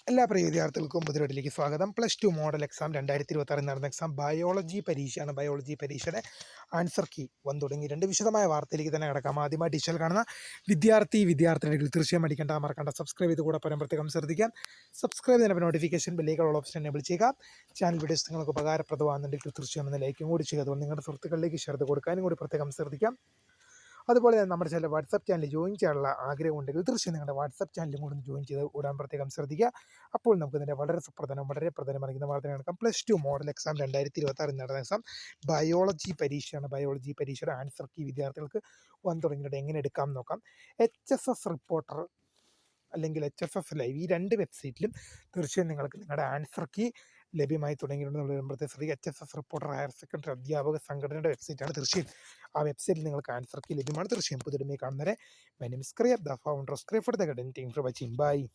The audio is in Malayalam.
എല്ലാ പ്രിയ വിദ്യാർത്ഥികൾക്കും പുതിയൊരിലേക്ക് സ്വാഗതം. +2 മോഡൽ എക്സാം 2026 നടന്ന എക്സാം ബയോളജി പരീക്ഷയാണ്. ബയോളജി പരീക്ഷയുടെ ആൻസർ കീ വന്നു തുടങ്ങി. വിശദമായ വാർത്തയിലേക്ക് തന്നെ കിടക്കാം. ആദ്യമായി ടീച്ചർ കാണുന്ന വിദ്യാർത്ഥികൾ തീർച്ചയായും അടിക്കേണ്ട മറക്കേണ്ട സബ്സ്ക്രൈബ് ചെയ്ത് കൂടെ പ്രത്യേകം ശ്രദ്ധിക്കാം. സബ്സ്ക്രൈബ് ചെയ്യുന്ന നോട്ടിഫിക്കേഷൻ ബെല്ലേക്കുള്ള ഓപ്ഷൻ എനേബിൾ ചെയ്യുക. ചാനൽ വീഡിയോസ് നിങ്ങൾക്ക് ഉപകാരപ്രദമാകുന്നുണ്ടെങ്കിൽ തീർച്ചയായും ഒന്ന് ലൈക്കും കൂടി ചെയ്യുക. അതുപോലെ നിങ്ങളുടെ സുഹൃത്തുക്കളിലേക്ക് ഷെയർ ചെയ്ത് കൊടുക്കാനും കൂടി പ്രത്യേകം ശ്രദ്ധിക്കാം. അതുപോലെ തന്നെ നമ്മുടെ ചില വാട്സപ്പ് ചാനൽ ജോയിൻ ചെയ്യാനുള്ള ആഗ്രഹമുണ്ടെങ്കിൽ തീർച്ചയായും നിങ്ങളുടെ വാട്സപ്പ് ചാനലും കൂടി ജോയിൻ ചെയ്ത് കൂടാൻ പ്രത്യേകം ശ്രദ്ധിക്കുക. അപ്പോൾ നമുക്ക് ഇതിൻ്റെ വളരെ പ്രധാനമറിയുന്ന വാർത്ത നടക്കാം. +2 മോഡൽ എക്സാം 2026 നടന്ന എക്സാം ബയോളജി പരീക്ഷയാണ്. ബയോളജി പരീക്ഷയുടെ ആൻസർ കീ വിദ്യാർത്ഥികൾക്ക് വന്നു തുടങ്ങിയിട്ട് എങ്ങനെ എടുക്കാം നോക്കാം. HSS റിപ്പോർട്ടർ അല്ലെങ്കിൽ HSS ലൈവ്, ഈ രണ്ട് വെബ്സൈറ്റിലും തീർച്ചയായും നിങ്ങൾക്ക് നിങ്ങളുടെ ആൻസർ കീ ലഭ്യമായി തുടങ്ങിയിട്ടുണ്ടെന്നുള്ള പ്രത്യേകം ശ്രദ്ധിക്കുക. HSS റിപ്പോർട്ടർ ഹയർ സെക്കൻഡറി അധ്യാപക സംഘടനയുടെ വെബ്സൈറ്റാണ്. തീർച്ചയായും ആ വെബ്സൈറ്റിൽ നിങ്ങൾക്ക് ആൻസർ കീ ലഭ്യമാണ്. തീർച്ചയായും പുതിയ കാണുന്നവരെ my name is Kriya, the founder of Skriya for the guidance team for watching. By.